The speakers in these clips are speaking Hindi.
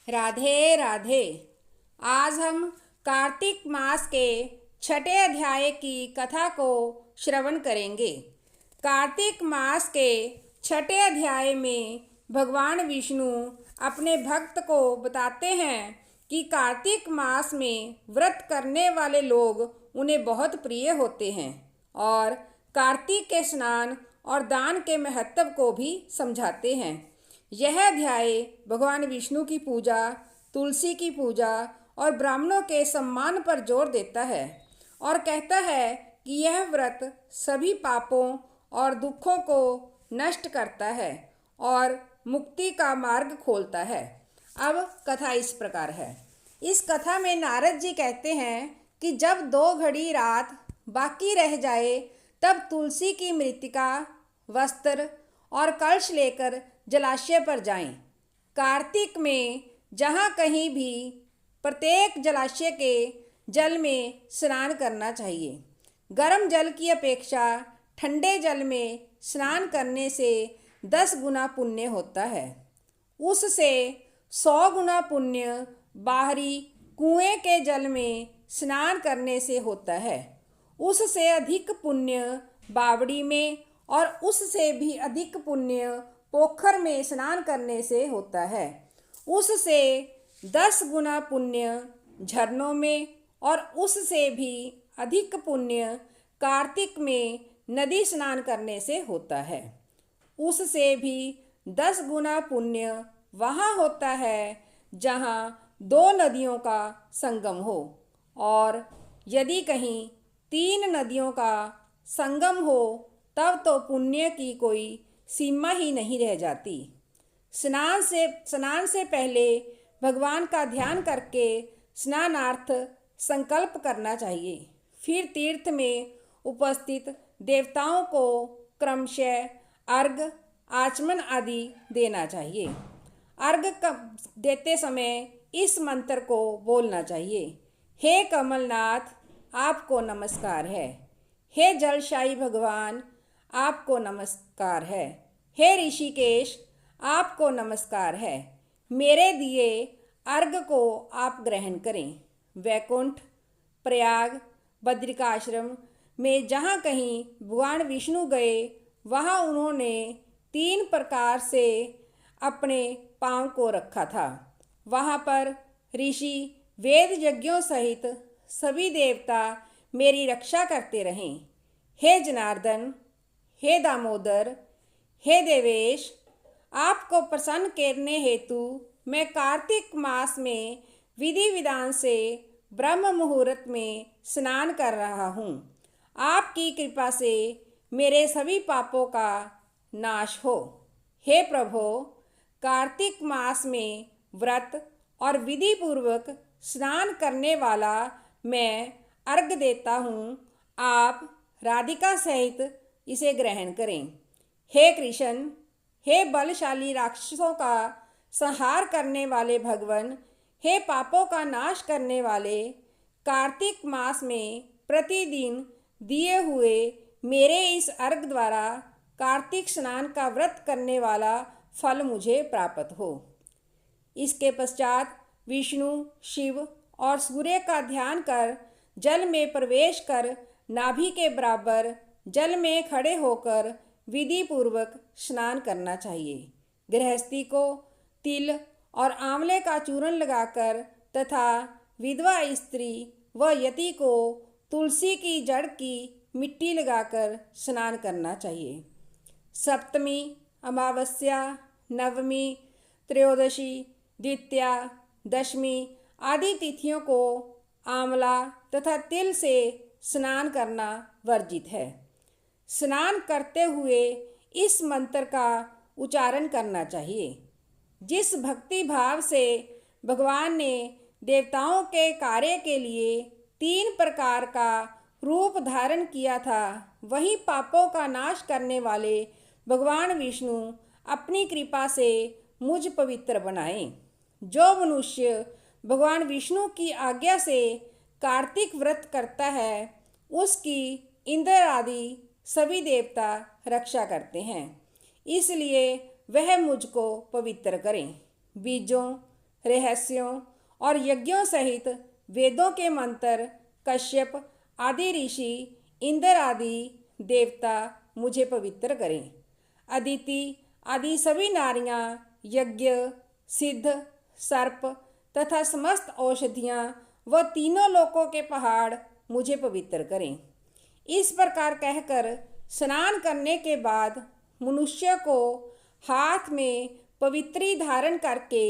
राधे राधे। आज हम कार्तिक मास के छठे अध्याय की कथा को श्रवण करेंगे। कार्तिक मास के छठे अध्याय में भगवान विष्णु अपने भक्त को बताते हैं कि कार्तिक मास में व्रत करने वाले लोग उन्हें बहुत प्रिय होते हैं और कार्तिक के स्नान और दान के महत्व को भी समझाते हैं। यह अध्याय भगवान विष्णु की पूजा, तुलसी की पूजा और ब्राह्मणों के सम्मान पर जोर देता है और कहता है कि यह व्रत सभी पापों और दुखों को नष्ट करता है और मुक्ति का मार्ग खोलता है। अब कथा इस प्रकार है। इस कथा में नारद जी कहते हैं कि जब 2 घड़ी रात बाकी रह जाए तब तुलसी की मृतिका, वस्त्र और कलश लेकर जलाशय पर जाएं। कार्तिक में जहाँ कहीं भी प्रत्येक जलाशय के जल में स्नान करना चाहिए। गर्म जल की अपेक्षा ठंडे जल में स्नान करने से 10 गुना पुण्य होता है। उससे 100 गुना पुण्य बाहरी कुएं के जल में स्नान करने से होता है। उससे अधिक पुण्य बावड़ी में और उससे भी अधिक पुण्य पोखर में स्नान करने से होता है। उससे 10 गुना पुण्य झरनों में और उससे भी अधिक पुण्य कार्तिक में नदी स्नान करने से होता है। उससे भी 10 गुना पुण्य वहाँ होता है जहाँ 2 नदियों का संगम हो, और यदि कहीं 3 नदियों का संगम हो तब तो पुण्य की कोई सीमा ही नहीं रह जाती। स्नान से पहले भगवान का ध्यान करके स्नानार्थ संकल्प करना चाहिए। फिर तीर्थ में उपस्थित देवताओं को क्रमशः अर्घ, आचमन आदि देना चाहिए। अर्घ देते समय इस मंत्र को बोलना चाहिए। हे कमलनाथ, आपको नमस्कार है। हे जलशाही भगवान, आपको नमस्कार है। हे ऋषिकेश, आपको नमस्कार है। मेरे दिए अर्घ को आप ग्रहण करें। वैकुंठ, प्रयाग, बद्रिकाश्रम में जहाँ कहीं भगवान विष्णु गए वहाँ उन्होंने 3 प्रकार से अपने पाँव को रखा था। वहाँ पर ऋषि वेद यज्ञों सहित सभी देवता मेरी रक्षा करते रहें। हे जनार्दन, हे दामोदर, हे देवेश, आपको प्रसन्न करने हेतु मैं कार्तिक मास में विधि विधान से ब्रह्म मुहूर्त में स्नान कर रहा हूँ। आपकी कृपा से मेरे सभी पापों का नाश हो। हे प्रभो, कार्तिक मास में व्रत और विधि पूर्वक स्नान करने वाला मैं अर्घ देता हूँ। आप राधिका सहित इसे ग्रहण करें। हे कृष्ण, हे बलशाली राक्षसों का संहार करने वाले भगवान, हे पापों का नाश करने वाले, कार्तिक मास में प्रतिदिन दिए हुए मेरे इस अर्घ द्वारा कार्तिक स्नान का व्रत करने वाला फल मुझे प्राप्त हो। इसके पश्चात विष्णु, शिव और सूर्य का ध्यान कर जल में प्रवेश कर नाभि के बराबर जल में खड़े होकर विधि पूर्वक स्नान करना चाहिए। गृहस्थी को तिल और आंवले का चूर्ण लगाकर तथा विधवा स्त्री व यति को तुलसी की जड़ की मिट्टी लगाकर स्नान करना चाहिए। सप्तमी, अमावस्या, नवमी, त्रयोदशी, द्वितीया, दशमी आदि तिथियों को आंवला तथा तिल से स्नान करना वर्जित है। स्नान करते हुए इस मंत्र का उच्चारण करना चाहिए। जिस भक्ति भाव से भगवान ने देवताओं के कार्य के लिए 3 प्रकार का रूप धारण किया था, वही पापों का नाश करने वाले भगवान विष्णु अपनी कृपा से मुझ पवित्र बनाएं। जो मनुष्य भगवान विष्णु की आज्ञा से कार्तिक व्रत करता है उसकी इंद्र आदि सभी देवता रक्षा करते हैं, इसलिए वह मुझको पवित्र करें। बीजों, रहस्यों और यज्ञों सहित वेदों के मंत्र, कश्यप आदि ऋषि, इंद्र आदि देवता मुझे पवित्र करें। अदिति आदि सभी नारियां, यज्ञ, सिद्ध, सर्प तथा समस्त औषधियां व तीनों लोकों के पहाड़ मुझे पवित्र करें। इस प्रकार कहकर स्नान करने के बाद मनुष्य को हाथ में पवित्री धारण करके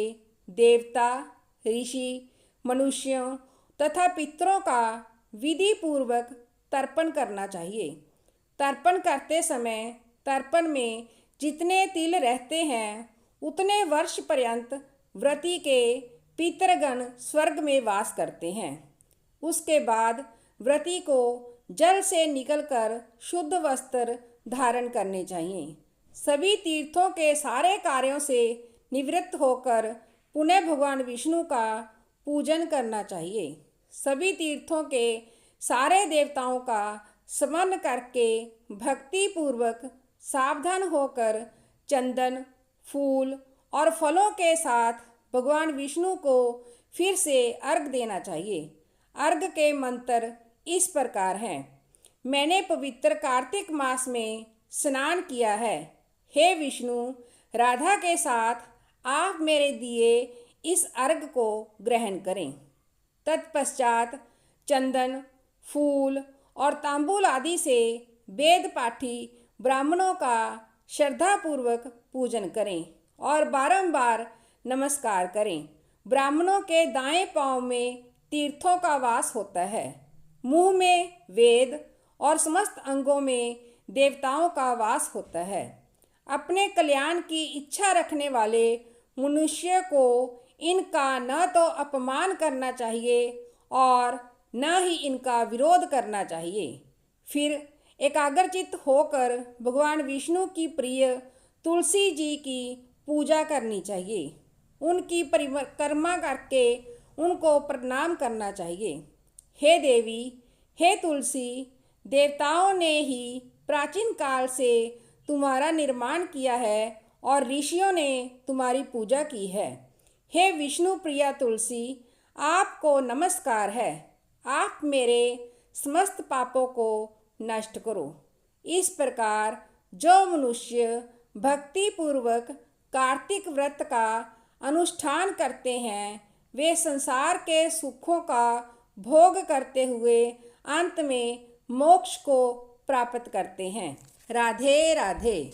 देवता, ऋषि, मनुष्यों तथा पितरों का विधि पूर्वक तर्पण करना चाहिए। तर्पण करते समय तर्पण में जितने तिल रहते हैं उतने वर्ष पर्यंत व्रती के पितरगण स्वर्ग में वास करते हैं। उसके बाद व्रती को जल से निकलकर शुद्ध वस्त्र धारण करने चाहिए। सभी तीर्थों के सारे कार्यों से निवृत्त होकर पुनः भगवान विष्णु का पूजन करना चाहिए। सभी तीर्थों के सारे देवताओं का स्मरण करके भक्ति पूर्वक सावधान होकर चंदन, फूल और फलों के साथ भगवान विष्णु को फिर से अर्घ देना चाहिए। अर्घ के मंत्र इस प्रकार हैं। मैंने पवित्र कार्तिक मास में स्नान किया है। हे विष्णु, राधा के साथ आप मेरे दिए इस अर्घ को ग्रहण करें। तत्पश्चात चंदन, फूल और तांबूल आदि से वेद पाठी ब्राह्मणों का श्रद्धापूर्वक पूजन करें और बारंबार नमस्कार करें। ब्राह्मणों के दाएं पांव में तीर्थों का वास होता है। मुंह में वेद और समस्त अंगों में देवताओं का वास होता है। अपने कल्याण की इच्छा रखने वाले मनुष्य को इनका न तो अपमान करना चाहिए और न ही इनका विरोध करना चाहिए। फिर एकाग्रचित्त होकर भगवान विष्णु की प्रिय तुलसी जी की पूजा करनी चाहिए। उनकी परिक्रमा करके उनको प्रणाम करना चाहिए। हे देवी, हे तुलसी, देवताओं ने ही प्राचीन काल से तुम्हारा निर्माण किया है और ऋषियों ने तुम्हारी पूजा की है। हे विष्णु प्रिया तुलसी, आपको नमस्कार है। आप मेरे समस्त पापों को नष्ट करो। इस प्रकार जो मनुष्य भक्ति पूर्वक कार्तिक व्रत का अनुष्ठान करते हैं वे संसार के सुखों का भोग करते हुए अंत में मोक्ष को प्राप्त करते हैं। राधे राधे।